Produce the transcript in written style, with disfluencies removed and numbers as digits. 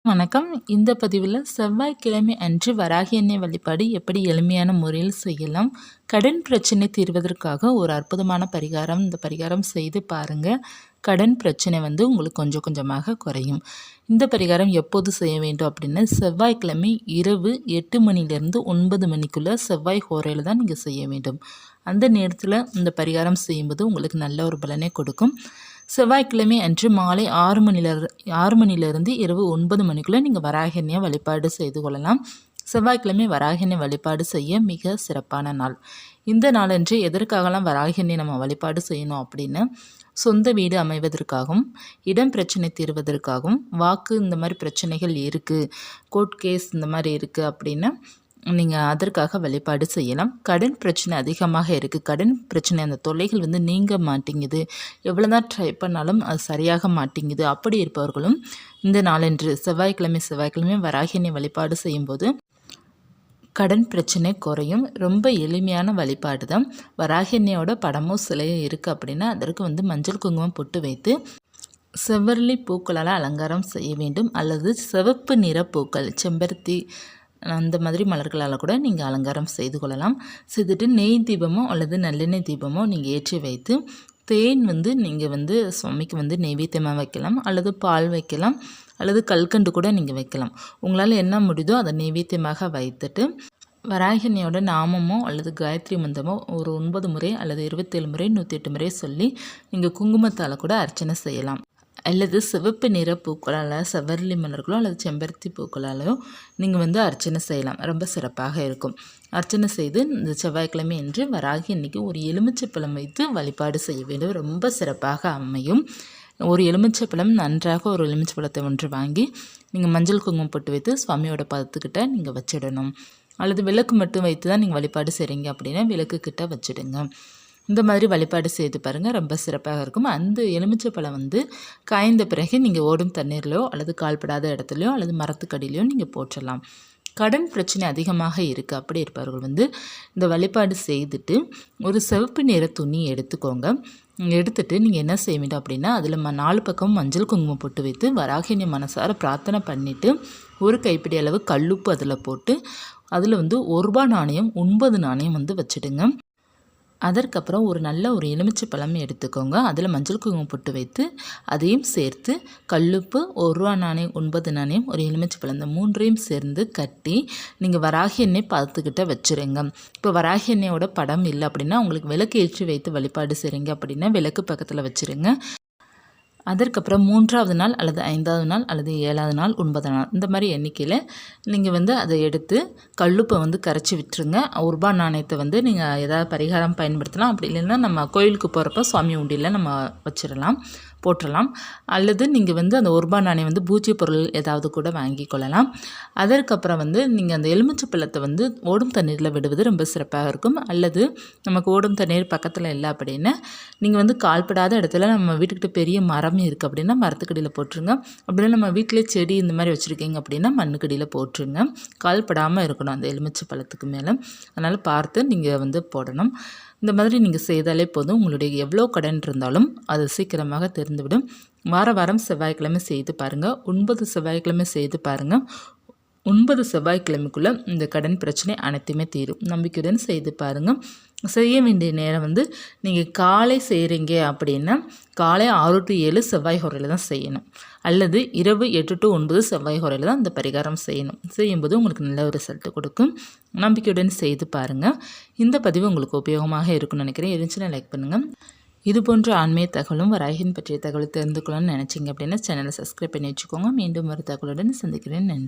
வணக்கம். இந்த பதிவில் செவ்வாய்க்கிழமை அன்று வராகி அன்னை வழிபாடு எப்படி எளிமையான முறையில் செய்யலாம், கடன் பிரச்சனை தீர்வதற்காக ஒரு அற்புதமான பரிகாரம். இந்த பரிகாரம் செய்து பாருங்கள். கடன் பிரச்சனை உங்களுக்கு கொஞ்சம் கொஞ்சமாக குறையும். இந்த பரிகாரம் எப்போது செய்ய வேண்டும் அப்படின்னா, செவ்வாய்க்கிழமை இரவு 8 மணிலேருந்து 9 மணிக்குள்ளே செவ்வாய் ஹோரையில் தான் நீங்கள் செய்ய வேண்டும். அந்த நேரத்தில் இந்த பரிகாரம் செய்யும்போது உங்களுக்கு நல்ல ஒரு பலனை கொடுக்கும். செவ்வாய்க்கிழமை அன்று மாலை 6 மணிலிருந்து இரவு 9 மணிக்குள்ளே நீங்கள் வராகி அன்னையை வழிபாடு செய்து கொள்ளலாம். செவ்வாய்க்கிழமை வராகி அன்னை வழிபாடு செய்ய மிக சிறப்பான நாள். இந்த நாளன்று எதற்காகலாம் வராகி அன்னை நம்ம வழிபாடு செய்யணும் அப்படின்னா, சொந்த வீடு அமைவதற்காகவும், இடம் பிரச்சனை தீர்வதற்காகவும், வாக்கு இந்த மாதிரி பிரச்சனைகள் இருக்குது, கோர்ட் கேஸ் இந்த மாதிரி இருக்குது அப்படின்னா நீங்கள் அதற்காக வழிபாடு செய்யலாம். கடன் பிரச்சனை அதிகமாக இருக்குது, கடன் பிரச்சனை அந்த தொல்லைகள் நீங்க மாட்டேங்குது, எவ்வளோ தான் ட்ரை பண்ணாலும் அது சரியாக மாட்டேங்குது, அப்படி இருப்பவர்களும் இந்த நாளன்று செவ்வாய்க்கிழமை வராகி அன்னை வழிபாடு செய்யும்போது கடன் பிரச்சனை குறையும். ரொம்ப எளிமையான வழிபாடு தான். வராகி அன்னையோட படமோ சிலையோ இருக்குது அப்படின்னா அதற்கு மஞ்சள் குங்குமம் பொட்டு வைத்து செவ்வரளி பூக்களால் அலங்காரம் செய்ய வேண்டும். அல்லது சிவப்பு நிற பூக்கள், செம்பருத்தி அந்த மாதிரி மலர்களால் கூட நீங்கள் அலங்காரம் செய்து கொள்ளலாம். செய்துட்டு நெய் தீபமோ அல்லது நல்லெண்ணெய் தீபமோ நீங்கள் ஏற்றி வைத்து, தேன் நீங்கள் சுவாமிக்கு நெய்வேத்தியமாக வைக்கலாம், அல்லது பால் வைக்கலாம், அல்லது கல்கண்டு கூட நீங்கள் வைக்கலாம். உங்களால் என்ன முடியுதோ அதை நெய்வேத்தியமாக வைத்துட்டு வராகி அன்னையோட நாமமோ அல்லது காயத்ரி மந்திரமோ ஒரு 9 முறை அல்லது 27 முறை 108 முறை சொல்லி நீங்கள் குங்குமத்தால் கூட அர்ச்சனை செய்யலாம். அல்லது சிவப்பு நிற பூக்களால், செவ்வரளி மலர்களோ அல்லது செம்பருத்தி பூக்களாலோ நீங்கள் அர்ச்சனை செய்யலாம். ரொம்ப சிறப்பாக இருக்கும். அர்ச்சனை செய்து இந்த செவ்வாய்க்கிழமை என்று வராகி அன்னைக்கு ஒரு எலுமிச்சைப்பழம் வைத்து வழிபாடு செய்ய வேண்டும். ரொம்ப சிறப்பாக அமையும். ஒரு எலுமிச்சைப்பழம், நன்றாக ஒரு எலுமிச்சைப்பழத்தை ஒன்று வாங்கி நீங்கள் மஞ்சள் குங்குமம் போட்டு வைத்து சுவாமியோட பதத்துக்கிட்ட நீங்கள் வச்சிடணும். அல்லது விளக்கு மட்டும் வைத்து தான் நீங்கள் வழிபாடு செய்கிறீங்க அப்படின்னா விளக்குக்கிட்ட வச்சிடுங்க. இந்த மாதிரி வழிபாடு செய்து பாருங்கள், ரொம்ப சிறப்பாக இருக்கும். அந்த எலுமிச்சை பழம் காய்ந்த பிறகு நீங்கள் ஓடும் தண்ணீர்லையோ அல்லது கால்படாத இடத்துலையோ அல்லது மரத்துக்கடியிலையோ நீங்கள் போற்றலாம். கடன் பிரச்சனை அதிகமாக இருக்குது அப்படி இருப்பவர்கள் இந்த வழிபாடு செய்துட்டு ஒரு சிவப்பு நிற துணி எடுத்துக்கோங்க. எடுத்துகிட்டு நீங்கள் என்ன செய்ய வேண்டும் அப்படின்னா, அதில் 4 பக்கமும் மஞ்சள் குங்குமம் போட்டு வைத்து வராகி அன்னை மனசார பிரார்த்தனை பண்ணிவிட்டு ஒரு கைப்பிடி அளவு கல்லுப்பு அதில் போட்டு அதில் ₹1 நாணயம் 9 நாணயம் வச்சுடுங்க. அதற்கப்புறம் ஒரு நல்ல ஒரு எலுமிச்சை பழம் எடுத்துக்கோங்க. அதில் மஞ்சள் குங்குமம் போட்டு வைத்து அதையும் சேர்த்து கல்லுப்பு, ₹1 நாணயம், 9 நாணயம், ஒரு எலுமிச்சை பழம், இந்த 3ஐயும் சேர்ந்து கட்டி நீங்கள் வராகி அன்னை பார்த்துக்கிட்ட வச்சுருங்க. இப்போ வராகி அன்னையோட படம் இல்லை அப்படின்னா, உங்களுக்கு விளக்கு ஏற்றி வைத்து வழிபாடு செய்கிறீங்க அப்படின்னா விளக்கு பக்கத்தில் வச்சுருங்க. அதற்கப்புறம் 3ஆவது நாள் அல்லது 5ஆவது நாள் அல்லது 7ஆவது நாள் 9ஆவது நாள் இந்த மாதிரி எண்ணிக்கையில் நீங்கள் அதை எடுத்து கல்லுப்பை கரைச்சி விட்டுருங்க. ₹1 நாணயத்தை நீங்கள் ஏதாவது பரிகாரம் பயன்படுத்தலாம். அப்படி இல்லைன்னா நம்ம கோயிலுக்கு போகிறப்ப சுவாமி உண்டியில் நம்ம வச்சிடலாம், போட்டுடலாம். அல்லது நீங்கள் அந்த ₹1 நாணயம் பூஜ்ய பொருள் ஏதாவது கூட வாங்கி கொள்ளலாம். அதற்கப்புறம் நீங்கள் அந்த எலுமிச்சை பழத்தை ஓடும் தண்ணீரில் விடுவது ரொம்ப சிறப்பாக இருக்கும். அல்லது நமக்கு ஓடும் தண்ணீர் பக்கத்தில் இல்லை அப்படின்னா நீங்கள் கால்படாத இடத்துல நம்ம வீட்டுக்கிட்ட பெரிய மரம் இருக்குது அப்படின்னா மரத்துக்கடியில் போட்டுருங்க. அப்படின்னா நம்ம வீட்டிலே செடி இந்த மாதிரி வச்சுருக்கீங்க அப்படின்னா மண்ணுக்கடியில் போட்டுருங்க. கால்படாமல் இருக்கணும் அந்த எலுமிச்சை பழத்துக்கு மேலே. அதனால் பார்த்து நீங்கள் போடணும். இந்த மாதிரி நீங்கள் செய்தாலே போதும். உங்களுடைய எவ்வளோ கடன் இருந்தாலும் அது சீக்கிரமாக தெரிந்துவிடும். வாரம் செவ்வாய்க்கிழமை செய்து பாருங்கள். 9 செவ்வாய்க்கிழமை செய்து பாருங்கள். 9 செவ்வாய்க்கிழமைக்குள்ளே இந்த கடன் பிரச்சனை அனைத்துமே தீரும். நம்பிக்கையுடன் செய்து பாருங்கள். செய்ய வேண்டிய நேரம் நீங்கள் காலை செய்கிறீங்க அப்படின்னா காலை 6 to 7 செவ்வாய் ஹோரையில் தான் செய்யணும். அல்லது இரவு 8 to 9 செவ்வாய் ஹோரையில் தான் இந்த பரிகாரம் செய்யணும். செய்யும்போது உங்களுக்கு நல்ல ஒரு ரிசல்ட் கொடுக்கும். நம்பிக்கையுடன் செய்து பாருங்கள். இந்த பதிவு உங்களுக்கு உபயோகமாக இருக்கும்னு நினைக்கிறேன். இருந்துச்சுன்னா லைக் பண்ணுங்கள். இது போன்ற ஆன்மீக தகவலும் வராகியின் பற்றிய தகவல் தெரிந்து கொள்ளணும்னு நினச்சிங்க அப்படின்னா சேனலை சப்ஸ்கிரைப் பண்ணி வச்சுக்கோங்க. மீண்டும் ஒரு தகவலுடன் சந்திக்கிறேன். நன்றி.